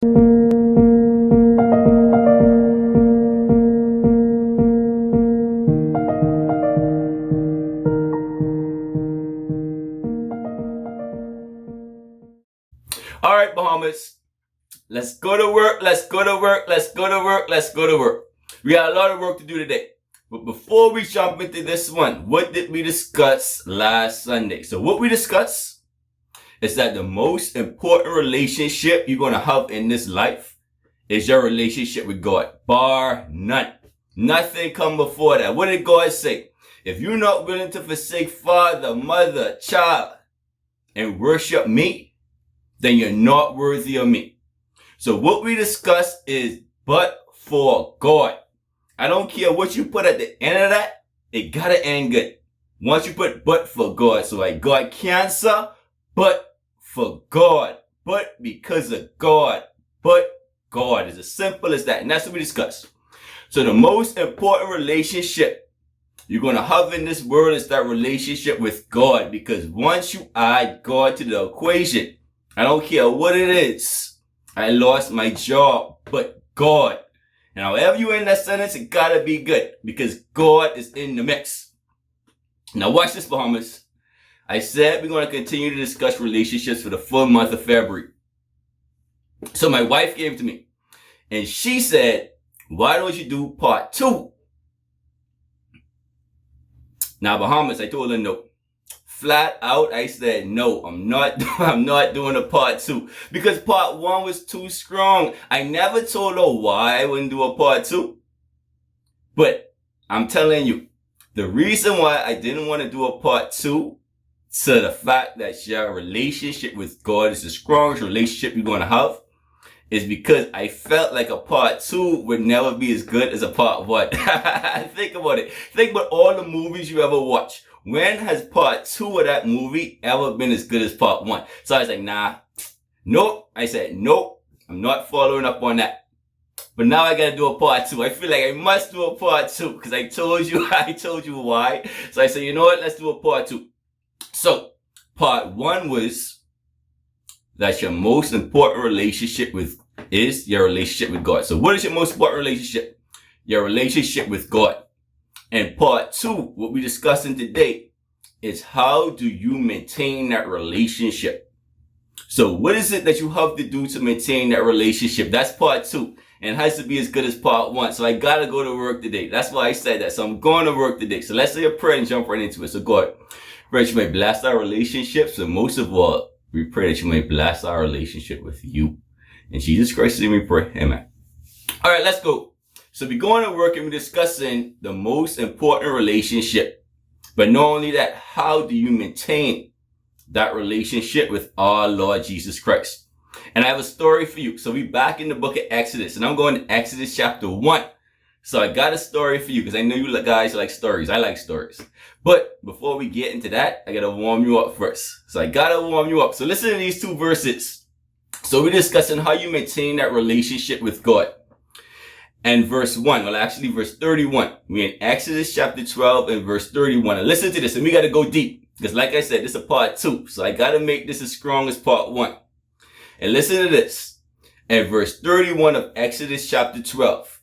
All right, Bahamas. Let's go to work. Let's go to work. Let's go to work. Let's go to work. We got a lot of work to do today. But before we jump into this one, what did we discuss last Sunday? So what we discussed is that the most important relationship you're going to have in this life is your relationship with God. Bar none. Nothing come before that. What did God say? If you're not willing to forsake father, mother, child, and worship me, then you're not worthy of me. So what we discussed is but for God. I don't care what you put at the end of that, it gotta end good. Once you put but for God, so like God cancer, but for God, but because of God, but God. It's as simple as that. And that's what we discussed. So the most important relationship you're going to have in this world is that relationship with God. Because once you add God to the equation, I don't care what it is. I lost my job, but God. And however you end that sentence, it gotta be good because God is in the mix. Now watch this, Bahamas. I said we're going to continue to discuss relationships for the full month of February. So my wife came to me and she said, why don't you do part 2? Now, Bahamas, I told her no. Flat out, I said, no, I'm not doing a part 2 because part 1 was too strong. I never told her why I wouldn't do a part 2. But I'm telling you, the reason why I didn't want to do a part 2 to the fact that your relationship with God is the strongest relationship you're going to have is because I felt like a part 2 would never be as good as a part 1. Think about it. Think about all the movies you ever watched. When has part 2 of that movie ever been as good as part 1? So I was like, nah, nope. I said, nope, I'm not following up on that. But now I gotta do a part 2. I feel like I must do a part 2 because I told you why. So I said, you know what? Let's do a part 2. So part 1 was that your most important relationship is your relationship with God. So what is your most important relationship? Your relationship with God. And part 2, what we're discussing today, is how do you maintain that relationship? So what is it that you have to do to maintain that relationship? That's part 2. And it has to be as good as part 1. So I gotta go to work today. That's why I said that. So I'm going to work today. So let's say a prayer and jump right into it. So God, pray that you may bless our relationships. And most of all, we pray that you may bless our relationship with you. In Jesus Christ's name we pray. Amen. All right, let's go. So we're going to work and we're discussing the most important relationship. But not only that, how do you maintain that relationship with our Lord Jesus Christ? And I have a story for you. So we back in the book of Exodus and I'm going to Exodus chapter 1. So I got a story for you because I know you guys like stories. I like stories. But before we get into that, I got to warm you up first. So I got to warm you up. So listen to these 2 verses. So we're discussing how you maintain that relationship with God. And verse 1, well actually verse 31. We're in Exodus chapter 12 and verse 31. And listen to this, and we got to go deep. Because like I said, this is a part 2. So I got to make this as strong as part 1. And listen to this. And verse 31 of Exodus chapter 12.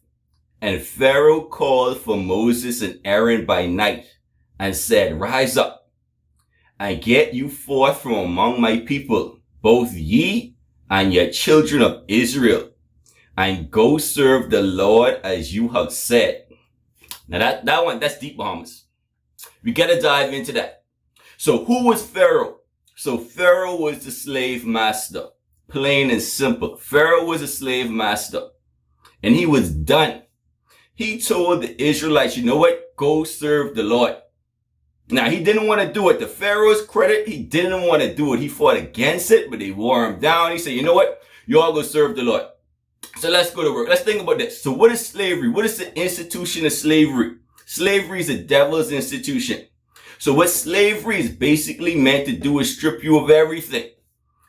And Pharaoh called for Moses and Aaron by night and said, rise up and get you forth from among my people, both ye and your children of Israel, and go serve the Lord as you have said. Now that one, that's deep, Bahamas. We gotta dive into that. So who was Pharaoh? So Pharaoh was the slave master. Plain and simple. Pharaoh was a slave master. And he was done. He told the Israelites, you know what? Go serve the Lord. Now, he didn't want to do it. To Pharaoh's credit, he didn't want to do it. He fought against it, but they wore him down. He said, you know what? You all go serve the Lord. So let's go to work. Let's think about this. So what is slavery? What is the institution of slavery? Slavery is the devil's institution. So what slavery is basically meant to do is strip you of everything.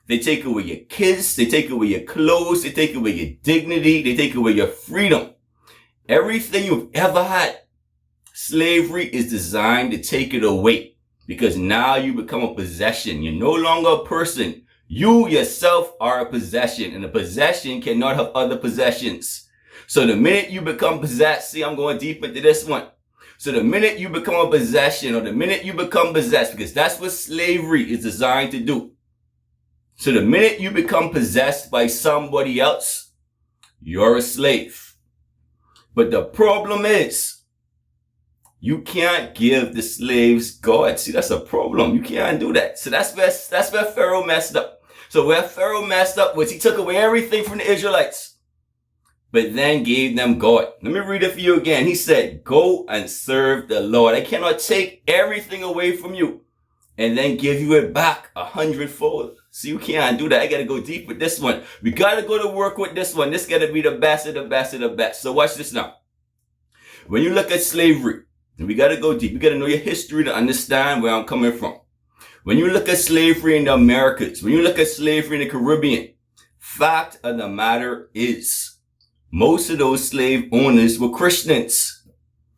They take away your kids. They take away your clothes. They take away your dignity. They take away your freedom. Everything you've ever had. Slavery is designed to take it away because now you become a possession. You're no longer a person. You yourself are a possession, and a possession cannot have other possessions. So the minute you become possessed, see, I'm going deep into this one. So the minute you become a possession, or the minute you become possessed, because that's what slavery is designed to do. So the minute you become possessed by somebody else, you're a slave. But the problem is, you can't give the slaves God. See, that's a problem. You can't do that. So that's where Pharaoh messed up. So where Pharaoh messed up was he took away everything from the Israelites, but then gave them God. Let me read it for you again. He said, go and serve the Lord. I cannot take everything away from you and then give you it back 100-fold. So you can't do that. I got to go deep with this one. We got to go to work with this one. This got to be the best of the best of the best. So watch this now. When you look at slavery, and we got to go deep. We got to know your history to understand where I'm coming from. When you look at slavery in the Americas, when you look at slavery in the Caribbean, fact of the matter is, most of those slave owners were Christians.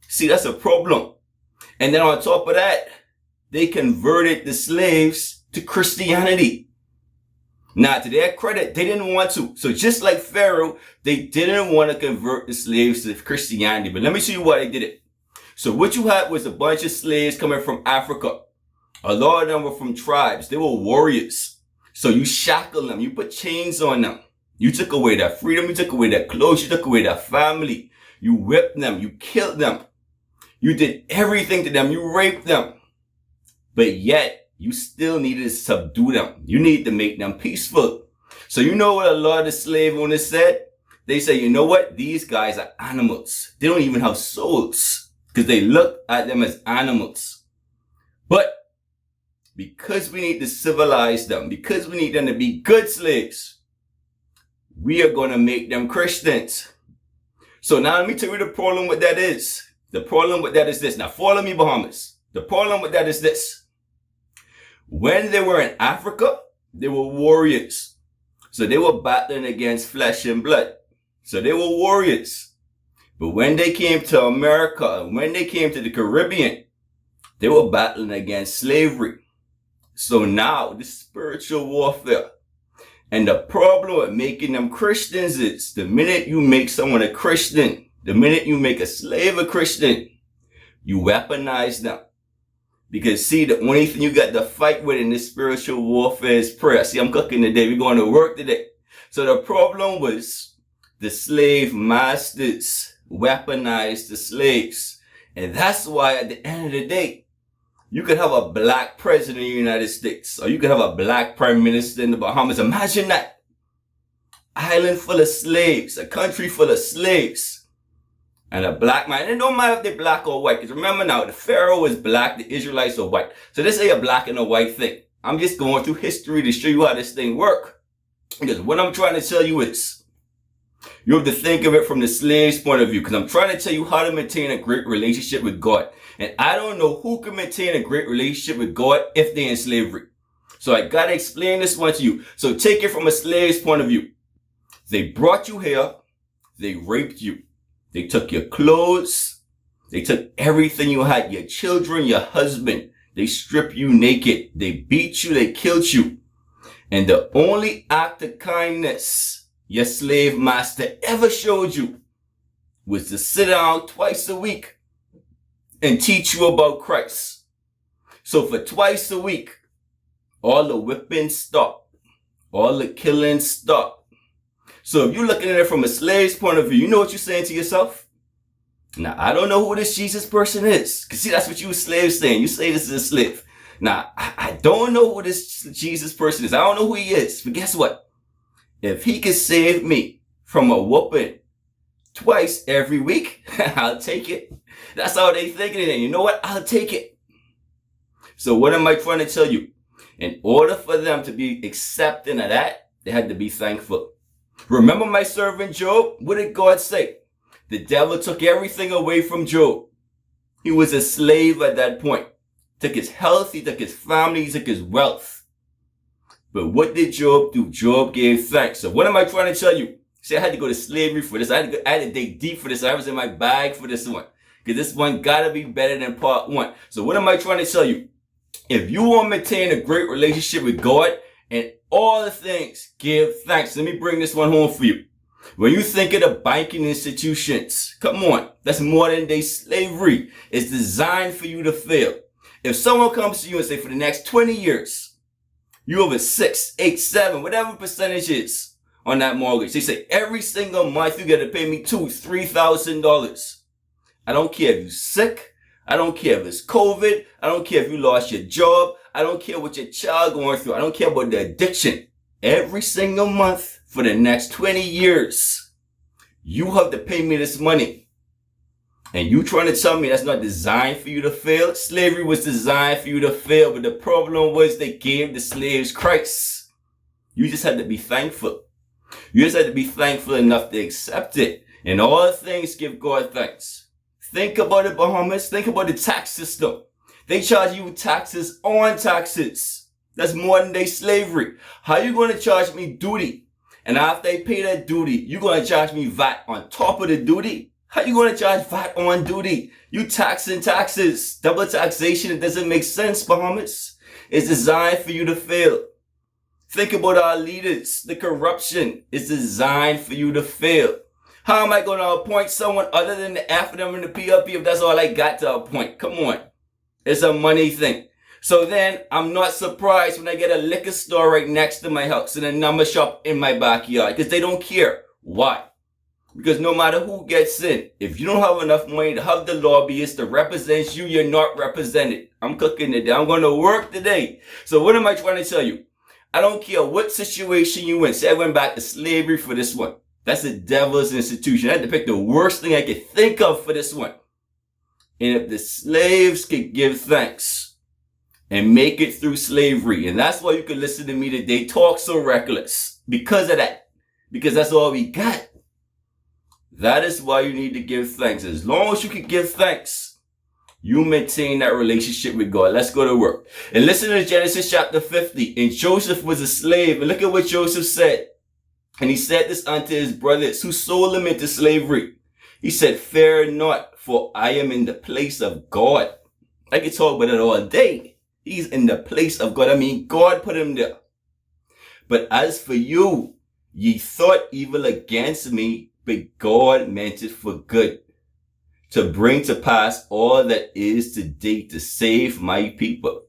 See, that's a problem. And then on top of that, they converted the slaves to Christianity. Now, to their credit, they didn't want to. So just like Pharaoh, they didn't want to convert the slaves to Christianity. But let me show you why they did it. So what you had was a bunch of slaves coming from Africa. A lot of them were from tribes. They were warriors. So you shackled them. You put chains on them. You took away their freedom. You took away their clothes. You took away their family. You whipped them. You killed them. You did everything to them. You raped them. But yet, you still needed to subdue them. You need to make them peaceful. So you know what a lot of the slave owners said? They say, you know what? These guys are animals. They don't even have souls. Because they look at them as animals. But because we need to civilize them, because we need them to be good slaves, we are going to make them Christians. So now let me tell you the problem with that is. The problem with that is this. Now follow me, Bahamas. The problem with that is this. When they were in Africa, they were warriors. So they were battling against flesh and blood. So they were warriors. But when they came to America, and when they came to the Caribbean, they were battling against slavery. So now, this spiritual warfare. And the problem with making them Christians is, the minute you make someone a Christian, the minute you make a slave a Christian, you weaponize them. Because see, the only thing you got to fight with in this spiritual warfare is prayer. See, I'm cooking today. We're going to work today. So the problem was the slave masters weaponize the slaves. And that's why at the end of the day, you could have a black president in the United States, or you could have a black prime minister in the Bahamas. Imagine that. Island full of slaves, a country full of slaves, and a black man. And it don't matter if they're black or white, because remember now, the Pharaoh was black, the Israelites are white. So this ain't a black and a white thing. I'm just going through history to show you how this thing works. Because what I'm trying to tell you is, you have to think of it from the slave's point of view, because I'm trying to tell you how to maintain a great relationship with God. And I don't know who can maintain a great relationship with God if they're in slavery. So I got to explain this one to you. So take it from a slave's point of view. They brought you here. They raped you. They took your clothes. They took everything you had, your children, your husband. They stripped you naked. They beat you. They killed you. And the only act of kindness your slave master ever showed you was to sit down twice a week and teach you about Christ. So for twice a week, all the whipping stopped. All the killing stopped. So if you're looking at it from a slave's point of view, you know what you're saying to yourself? Now, I don't know who this Jesus person is. Because see, that's what you slaves saying. You say this is a slave. Now, I don't know who this Jesus person is. I don't know who he is. But guess what? If he could save me from a whooping twice every week, I'll take it. That's how they thinking it. And you know what? I'll take it. So what am I trying to tell you? In order for them to be accepting of that, they had to be thankful. Remember my servant Job? What did God say? The devil took everything away from Job. He was a slave at that point. Took his health, he took his family, he took his wealth. But what did Job do? Job gave thanks. So what am I trying to tell you? See, I had to go to slavery for this. I had to dig deep for this. I was in my bag for this one. Because this one gotta be better than part one. So what am I trying to tell you? If you want to maintain a great relationship with God, In all things, give thanks. Let me bring this one home for you. When you think of the banking institutions, come on, that's modern day slavery. It's designed for you to fail. If someone comes to you and say for the next 20 years, you have a 6, 8, 7, whatever percentage is on that mortgage. They say every single month you got to pay me $2,000, $3,000. I don't care if you're sick. I don't care if it's COVID. I don't care if you lost your job. I don't care what your child going through. I don't care about the addiction. Every single month for the next 20 years, you have to pay me this money. And you trying to tell me that's not designed for you to fail? Slavery was designed for you to fail, but the problem was they gave the slaves Christ. You just had to be thankful. You just had to be thankful enough to accept it. In all things, give God thanks. Think about it, Bahamas. Think about the tax system. They charge you taxes on taxes. That's modern day slavery. How you going to charge me duty? And after they pay that duty, you going to charge me VAT on top of the duty? How you going to charge VAT on duty? You taxing taxes. Double taxation. It doesn't make sense, Bahamas. It's designed for you to fail. Think about our leaders. The corruption is designed for you to fail. How am I going to appoint someone other than the FNM and the PLP if that's all I got to appoint? Come on. It's a money thing. So then I'm not surprised when I get a liquor store right next to my house and a number shop in my backyard because they don't care. Why? Because no matter who gets in, if you don't have enough money to have the lobbyists to represent you, you're not represented. I'm cooking it down. I'm going to work today. So what am I trying to tell you? I don't care what situation you in. Say I went back to slavery for this one. That's the devil's institution. I had to pick the worst thing I could think of for this one. And if the slaves could give thanks and make it through slavery, and that's why you can listen to me today talk so reckless. Because of that. Because that's all we got. That is why you need to give thanks. As long as you can give thanks, you maintain that relationship with God. Let's go to work. And listen to Genesis chapter 50. And Joseph was a slave. And look at what Joseph said. And he said this unto his brothers who sold him into slavery. He said, fear not, for I am in the place of God. I could talk about it all day. He's in the place of God. I mean, God put him there. But as for you, ye thought evil against me, but God meant it for good, to bring to pass all that is today to save my people.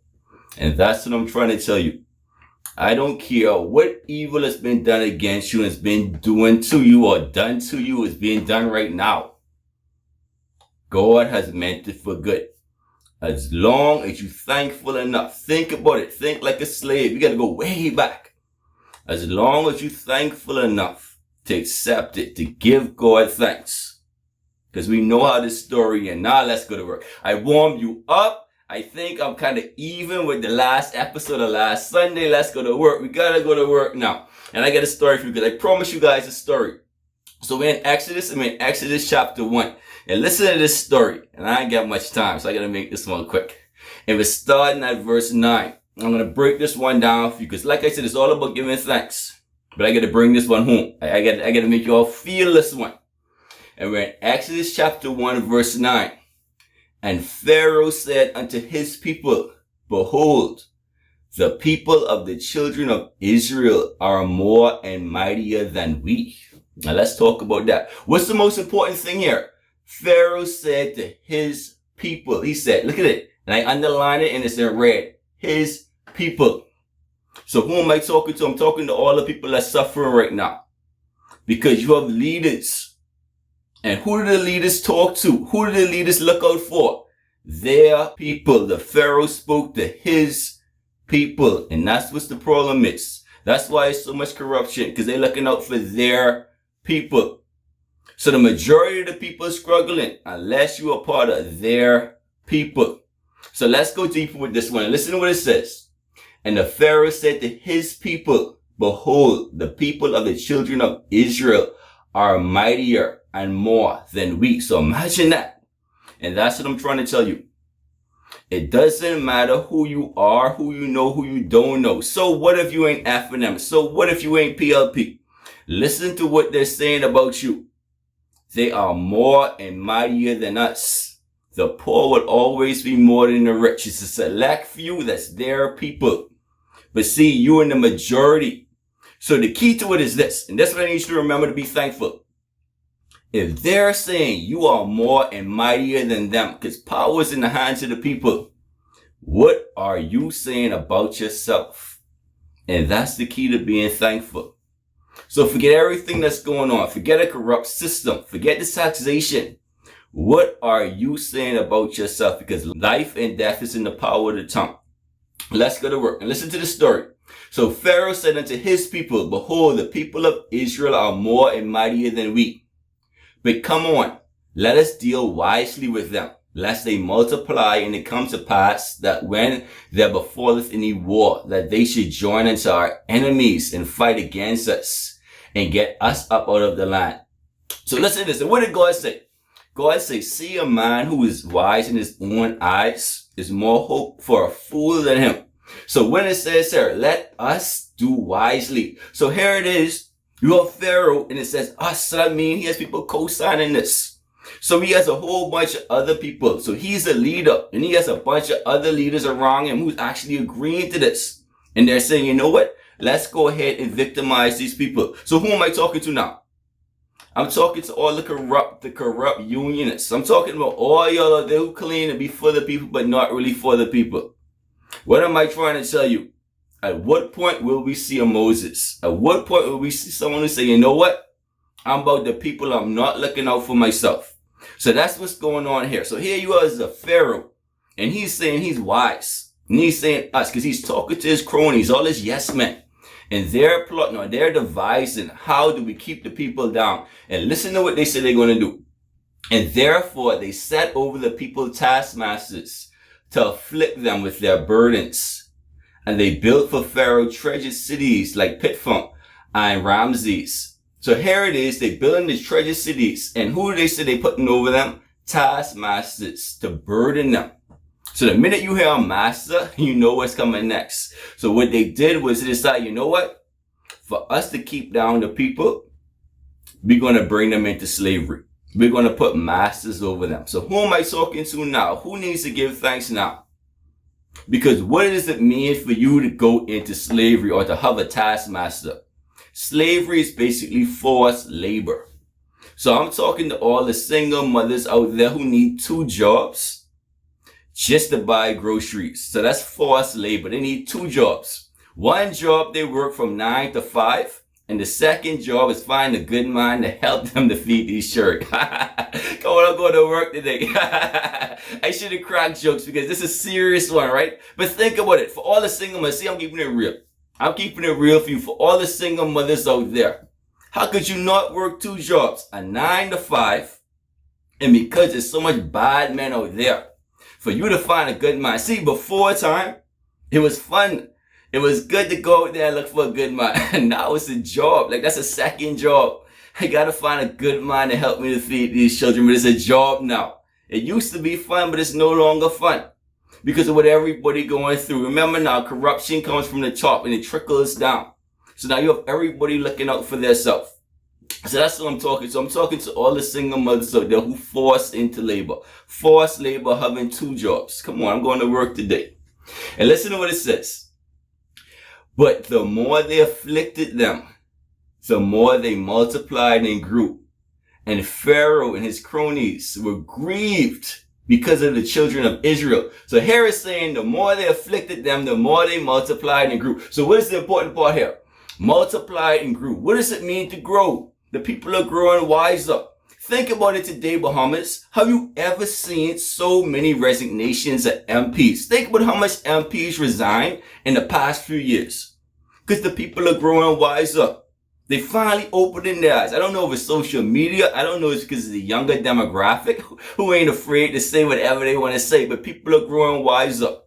And that's what I'm trying to tell you. I don't care what evil has been done against you and has been doing to you or done to you is being done right now. God has meant it for good. As long as you're thankful enough, think about it. Think like a slave. You got to go way back. As long as you're thankful enough to accept it, to give God thanks. Because we know how this story ends. Now let's go to work. I warmed you up. I think I'm kind of even with the last episode of last Sunday. Let's go to work. We got to go to work now. And I got a story for you because I promise you guys a story. So we're in Exodus chapter 1. And listen to this story. And I ain't got much time, so I got to make this one quick. And we're starting at verse 9. I'm going to break this one down for you because like I said, it's all about giving thanks. But I got to bring this one home. I got to make you all feel this one. And we're in Exodus chapter 1 verse 9. And Pharaoh said unto his people, behold, the people of the children of Israel are more and mightier than we. Now let's talk about that. What's the most important thing here? Pharaoh said to his people, he said, look at it. And I underline it and it's in red. His people. So who am I talking to? I'm talking to all the people that's suffering right now. Because you have leaders. And who do the leaders talk to? Who do the leaders look out for? Their people. The Pharaoh spoke to his people. And that's what the problem is. That's why it's so much corruption. Because they're looking out for their people. So the majority of the people are struggling unless you are part of their people. So let's go deeper with this one. Listen to what it says. And the Pharaoh said to his people, behold, the people of the children of Israel are mightier and more than we. So imagine that. And that's what I'm trying to tell you. It doesn't matter who you are, who you know, who you don't know. So what if you ain't FNM? So what if you ain't PLP? Listen to what they're saying about you. They are more and mightier than us. The poor will always be more than the rich. It's a select few that's their people. But see, you're in the majority. So the key to it is this, and that's what I need you to remember to be thankful. If they're saying you are more and mightier than them, because power is in the hands of the people, what are you saying about yourself? And that's the key to being thankful. So forget everything that's going on. Forget a corrupt system. Forget the taxation. What are you saying about yourself? Because life and death is in the power of the tongue. Let's go to work and listen to the story. So Pharaoh said unto his people, behold, the people of Israel are more and mightier than we. But come on, let us deal wisely with them, lest they multiply, and it come to pass that when there befalleth any war, that they should join unto our enemies and fight against us and get us up out of the land. So listen to this. And what did God say? God say, see, a man who is wise in his own eyes is more hope for a fool than him. So when it says here, let us do wisely. So here it is. You have Pharaoh, and it says us. So that means he has people co-signing this. So he has a whole bunch of other people. So he's a leader, and he has a bunch of other leaders around him who's actually agreeing to this. And they're saying, you know what? Let's go ahead and victimize these people. So who am I talking to now? I'm talking to all the corrupt unionists. I'm talking about all y'all out there who claim to be for the people, but not really for the people. What am I trying to tell you? At what point will we see a Moses? At what point will we see someone who say, you know what? I'm about the people. I'm not looking out for myself. So that's what's going on here. So here you are as a Pharaoh, and he's saying he's wise. And he's saying us, because he's talking to his cronies, all his yes men. And they're plotting, or they're devising, how do we keep the people down? And listen to what they say they're going to do. And therefore they set over the people taskmasters to afflict them with their burdens. And they built for Pharaoh treasure cities like Pitfam and Ramses. So here it is, they building these treasure cities. And who do they say they putting over them? Taskmasters to burden them. So the minute you hear a master, you know what's coming next. So what they did was they decided, you know what? For us to keep down the people, we're going to bring them into slavery. We're going to put masters over them. So who am I talking to now? Who needs to give thanks now? Because what does it mean for you to go into slavery or to have a taskmaster? Slavery is basically forced labor. So I'm talking to all the single mothers out there who need 2 jobs just to buy groceries. So that's forced labor. They need 2 jobs. One job, they work from 9 to 5. And the second job is find a good man to help them to feed these children. Come on, I'm going to work today. I should have cracked jokes because this is a serious one, right? But think about it. For all the single mothers, see, I'm keeping it real. I'm keeping it real for you. For all the single mothers out there, how could you not work 2 jobs? A 9 to 5. And because there's so much bad men out there, for you to find a good man. See, before time, it was fun. It was good to go out there and look for a good man. Now it's a job. Like, that's a second job. I gotta find a good man to help me to feed these children, but it's a job now. It used to be fun, but it's no longer fun because of what everybody going through. Remember now, corruption comes from the top and it trickles down. So now you have everybody looking out for themselves. So that's what I'm talking to. I'm talking to all the single mothers out there who forced into labor. Forced labor, having 2 jobs. Come on, I'm going to work today. And listen to what it says. But the more they afflicted them, the more they multiplied and grew. And Pharaoh and his cronies were grieved because of the children of Israel. So here it's saying the more they afflicted them, the more they multiplied and grew. So what is the important part here? Multiplied and grew. What does it mean to grow? The people are growing wiser. Think about it today, Bahamas. Have you ever seen so many resignations of MPs? Think about how much MPs resigned in the past few years. Because the people are growing wiser. They finally opening their eyes. I don't know if it's social media. I don't know if it's because of the younger demographic who ain't afraid to say whatever they want to say. But people are growing wiser.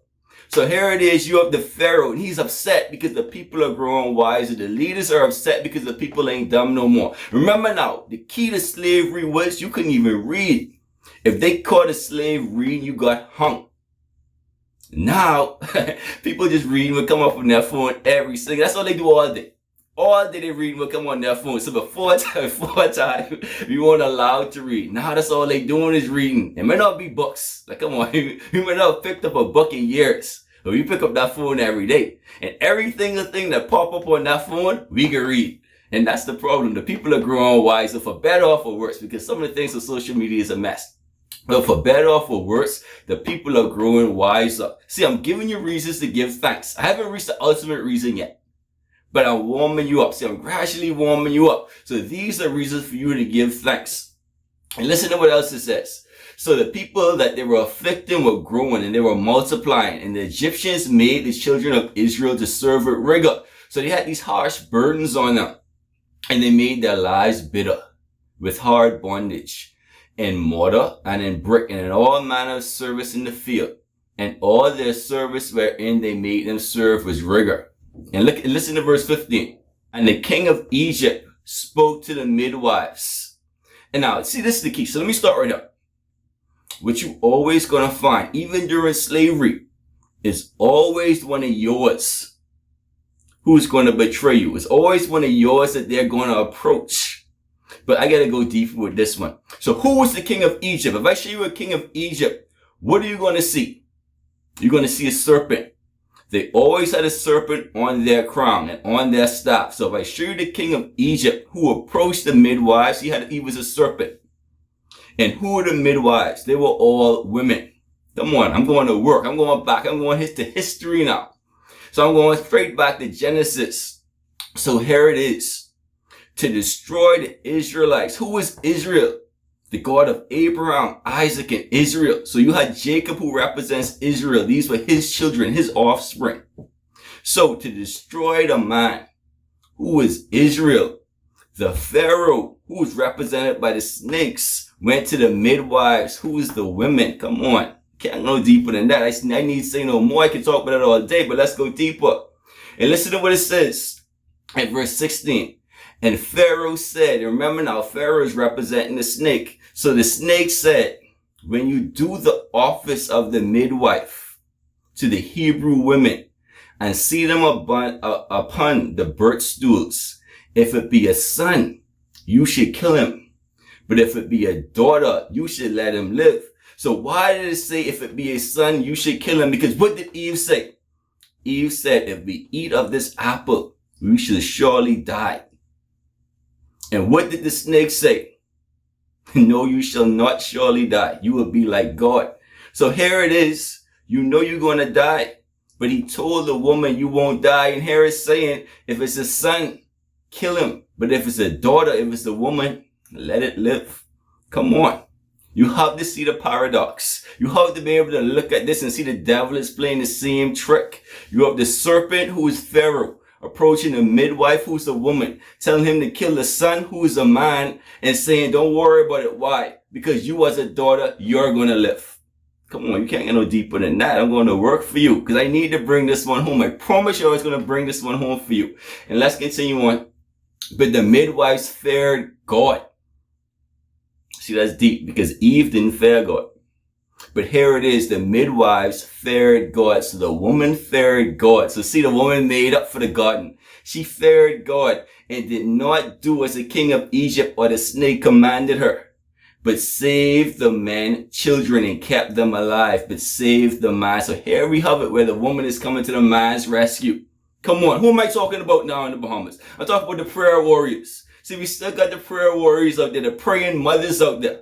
So here it is. You have the Pharaoh, and he's upset because the people are growing wiser. The leaders are upset because the people ain't dumb no more. Remember now, the key to slavery was you couldn't even read. If they caught a slave reading, you got hung. Now, people just reading will come up on their phone every single. That's all they do all day. All day they read will come on their phone. So before time, we weren't allowed to read. Now that's all they doing is reading. It may not be books. Like, come on, you may not have picked up a book in years. So we pick up that phone every day, and every single thing that pop up on that phone, we can read. And that's the problem. The people are growing wiser, for better or for worse, because some of the things on social media is a mess. But for better or for worse, the people are growing wiser. See, I'm giving you reasons to give thanks. I haven't reached the ultimate reason yet, but I'm warming you up. See, I'm gradually warming you up. So these are reasons for you to give thanks. And listen to what else it says. So the people that they were afflicting were growing and they were multiplying, and the Egyptians made the children of Israel to serve with rigor. So they had these harsh burdens on them, and they made their lives bitter with hard bondage, in mortar and in brick and in all manner of service in the field. And all their service wherein they made them serve was rigor. And listen to verse 15. And the king of Egypt spoke to the midwives. And now, see, this is the key. So let me start right here. What you always gonna find, even during slavery, is always one of yours who's gonna betray you. It's always one of yours that they're gonna approach. But I gotta go deeper with this one. So who was the king of Egypt? If I show you a king of Egypt, what are you gonna see? You're gonna see a serpent. They always had a serpent on their crown and on their staff. So if I show you the king of Egypt who approached the midwives, he was a serpent. And who are the midwives? They were all women. Come on, I'm going to work. I'm going back. I'm going to history now. So I'm going straight back to Genesis. So here it is. To destroy the Israelites. Who was Israel? The God of Abraham, Isaac, and Israel. So you had Jacob, who represents Israel. These were his children, his offspring. So to destroy the man who was Israel, the Pharaoh, who was represented by the snakes, went to the midwives, who was the women. Come on. Can't go deeper than that. I need to say no more. I can talk about it all day, but let's go deeper. And listen to what it says in verse 16. And Pharaoh said, and remember now, Pharaoh is representing the snake. So the snake said, when you do the office of the midwife to the Hebrew women and see them upon the birth stools, if it be a son, you should kill him. But if it be a daughter, you should let him live. So why did it say if it be a son, you should kill him? Because what did Eve say? Eve said, if we eat of this apple, we shall surely die. And what did the snake say? No, you shall not surely die. You will be like God. So here it is. You know you're going to die. But he told the woman you won't die. And here it's saying, if it's a son, kill him. But if it's a daughter, if it's a woman, let it live. Come on. You have to see the paradox. You have to be able to look at this and see the devil is playing the same trick. You have the serpent who is Pharaoh, approaching the midwife who's a woman, telling him to kill the son who is a man, and saying, don't worry about it. Why? Because you as a daughter, you're going to live. Come on, you can't get no deeper than that. I'm going to work for you because I need to bring this one home. I promise you I was going to bring this one home for you. And let's continue on. But the midwives feared God. See, that's deep because Eve didn't fear God. But here it is, the midwives feared God. So the woman feared God. So see, the woman made up for the garden. She feared God and did not do as the king of Egypt or the snake commanded her, but saved the men, children, and kept them alive, but saved the man. So here we have it where the woman is coming to the man's rescue. Come on, who am I talking about now in the Bahamas? I'm talking about the prayer warriors. See, we still got the prayer warriors out there, the praying mothers out there.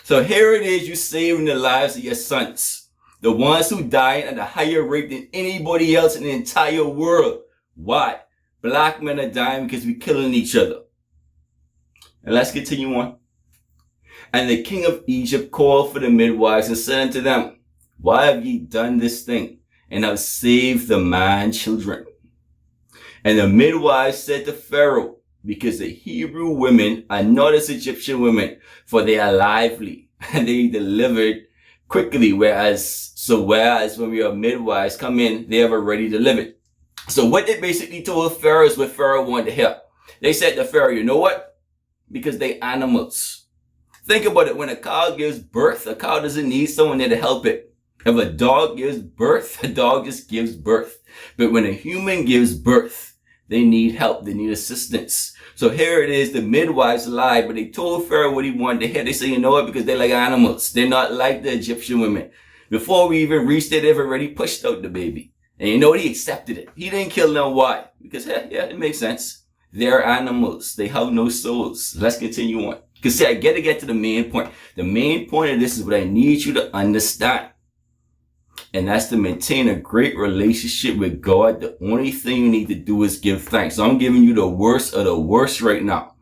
So here it is, you saving the lives of your sons. The ones who died at a higher rate than anybody else in the entire world. Why? Black men are dying because we're killing each other. And let's continue on. And the king of Egypt called for the midwives and said unto them, why have ye done this thing, and have saved the man children? And the midwives said to Pharaoh, because the Hebrew women are not as Egyptian women, for they are lively and they delivered quickly, whereas when we are midwives come in, they have already delivered. So what they basically told Pharaoh is what Pharaoh wanted to hear. They said to Pharaoh, you know what? Because they animals. Think about it. When a cow gives birth, a cow doesn't need someone there to help it. If a dog gives birth, a dog just gives birth. But when a human gives birth, they need help. They need assistance. So here it is. The midwives lied, but they told Pharaoh what he wanted to hear. They say, you know what? Because they're like animals. They're not like the Egyptian women. Before we even reached it, they've already pushed out the baby. And you know what? He accepted it. He didn't kill them. Why? Because, yeah, it makes sense. They're animals. They have no souls. Let's continue on. Because see, I got to get to the main point. The main point of this is what I need you to understand. And that's to maintain a great relationship with God. The only thing you need to do is give thanks. So I'm giving you the worst of the worst right now.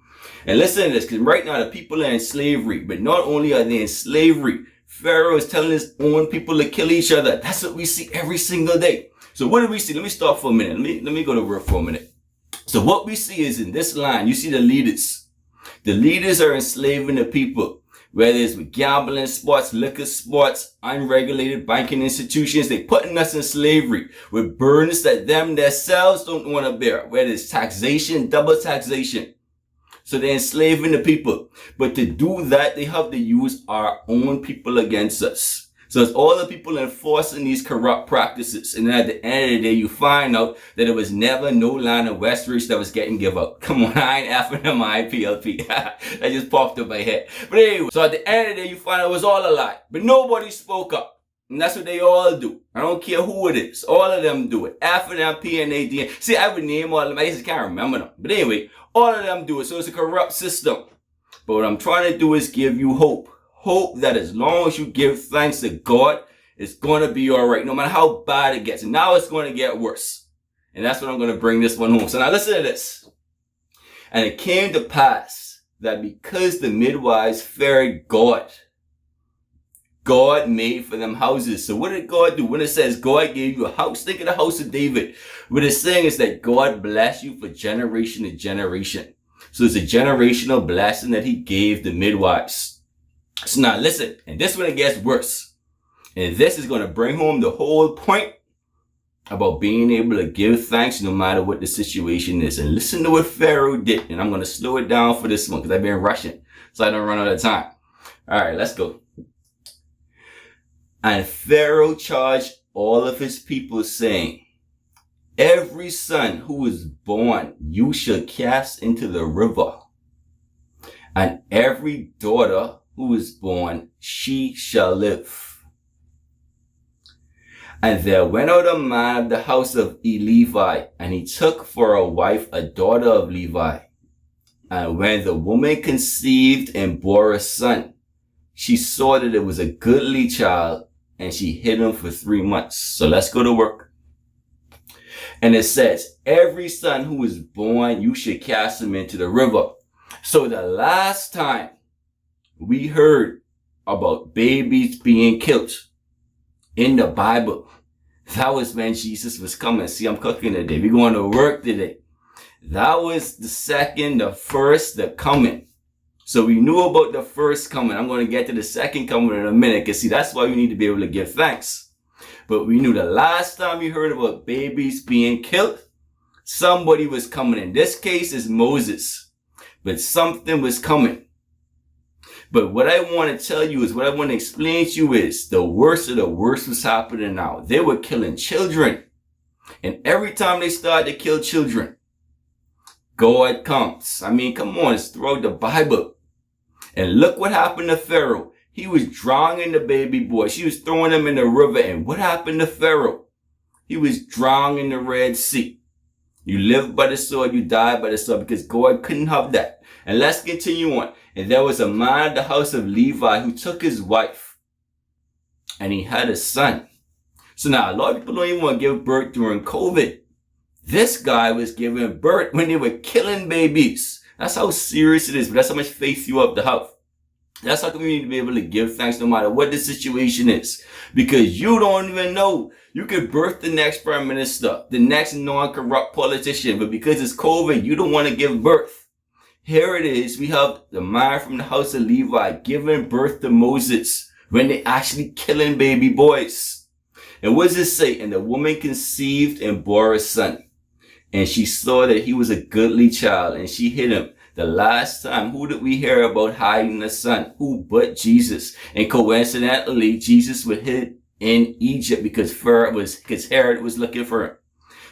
And listen to this, because right now the people are in slavery. But not only are they in slavery, Pharaoh is telling his own people to kill each other. That's what we see every single day. So what do we see? Let me stop for a minute. Let me go to work for a minute. So what we see is in this line, you see the leaders. The leaders are enslaving the people. Whether it's with gambling sports, liquor sports, unregulated banking institutions, they putting us in slavery with burdens that them themselves don't want to bear. Whether it's taxation, double taxation. So they're enslaving the people. But to do that, they have to use our own people against us. So it's all the people enforcing these corrupt practices. And then at the end of the day, you find out that there was never no land in Westridge that was getting give up. Come on, I ain't effing them IPLP. That just popped up my head. But anyway, so at the end of the day, you find out it was all a lie. But nobody spoke up. And that's what they all do. I don't care who it is. All of them do it. F and M, P and A, D. See, I would name all of them. I just can't remember them. But anyway, all of them do it. So it's a corrupt system. But what I'm trying to do is give you hope. Hope that as long as you give thanks to God, it's going to be all right. No matter how bad it gets. And now it's going to get worse. And that's what I'm going to bring this one home. So now listen to this. And it came to pass that because the midwives feared God, God made for them houses. So what did God do? When it says God gave you a house, think of the house of David. What it's saying is that God blessed you for generation to generation. So it's a generational blessing that he gave the midwives. So now listen, and this one it gets worse. And this is going to bring home the whole point about being able to give thanks no matter what the situation is. And listen to what Pharaoh did. And I'm going to slow it down for this one because I've been rushing so I don't run out of time. All right, let's go. And Pharaoh charged all of his people saying, every son who is born you shall cast into the river, and every daughter who is born she shall live. And there went out a man of the house of Levi, and he took for a wife a daughter of Levi. And when the woman conceived and bore a son, she saw that it was a goodly child, and she hid him for 3 months. So let's go to work. And it says, every son who is born, you should cast him into the river. So the last time we heard about babies being killed in the Bible, that was when Jesus was coming. See, I'm cooking today. We're going to work today. That was the second, the first, the coming. So we knew about the first coming. I'm going to get to the second coming in a minute. Because see, that's why we need to be able to give thanks. But we knew the last time we heard about babies being killed, somebody was coming. In this case, is Moses. But something was coming. But what I want to tell you is, what I want to explain to you is, the worst of the worst was happening now. They were killing children. And every time they started to kill children, God comes. I mean, come on, it's throughout the Bible. And look what happened to Pharaoh. He was drowning the baby boy. She was throwing him in the river. And what happened to Pharaoh? He was drowned in the Red Sea. You live by the sword, you die by the sword, because God couldn't have that. And let's continue on. And there was a man in the house of Levi who took his wife, and he had a son. So now a lot of people don't even want to give birth during COVID. This guy was giving birth when they were killing babies. That's how serious it is, but that's how much faith you have to have. That's how come you need to be able to give thanks no matter what the situation is. Because you don't even know. You could birth the next prime minister, the next non-corrupt politician, but because it's COVID, you don't want to give birth. Here it is. We have the man from the house of Levi giving birth to Moses when they actually killing baby boys. And what does it say? And the woman conceived and bore a son. And she saw that he was a goodly child, and she hid him. The last time, who did we hear about hiding a son? Who but Jesus? And coincidentally, Jesus was hid in Egypt because Herod was looking for him.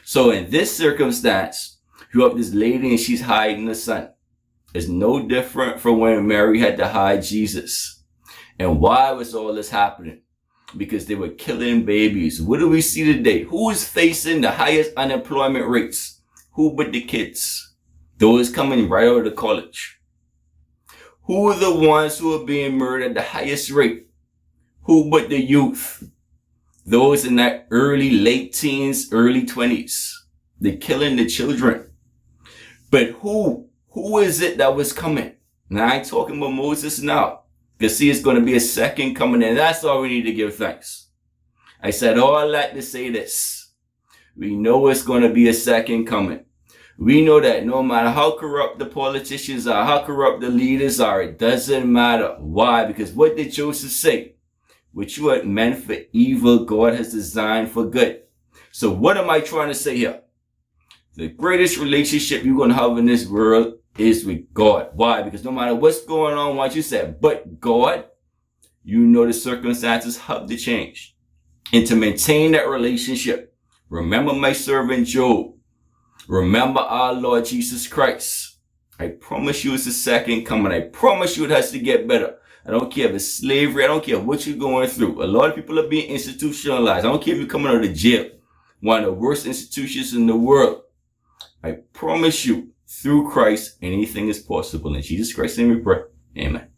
So in this circumstance, you have this lady and she's hiding a son. It's no different from when Mary had to hide Jesus. And why was all this happening? because they were killing babies. What do we see today? Who is facing the highest unemployment rates? Who but the kids? Those coming right out of college. Who are the ones who are being murdered at the highest rate? Who but the youth? Those in that late teens, early 20s. They're killing the children. But who is it that was coming? Now, I ain't talking about Moses now. Because see, it's going to be a second coming, and that's all we need to give thanks. I said all that to say this. We know it's going to be a second coming. We know that no matter how corrupt the politicians are, how corrupt the leaders are, it doesn't matter. Why? Because what did Joseph say? What you had meant for evil, God has designed for good. So what am I trying to say here? The greatest relationship you're going to have in this world is with God. Why? Because no matter what's going on, what you said, but God, you know the circumstances have to change. And to maintain that relationship, remember my servant Job. Remember our Lord Jesus Christ. I promise you it's a second coming. I promise you it has to get better. I don't care if it's slavery. I don't care what you're going through. A lot of people are being institutionalized. I don't care if you're coming out of jail. One of the worst institutions in the world. I promise you, through Christ, anything is possible. In Jesus Christ's name we pray. Amen.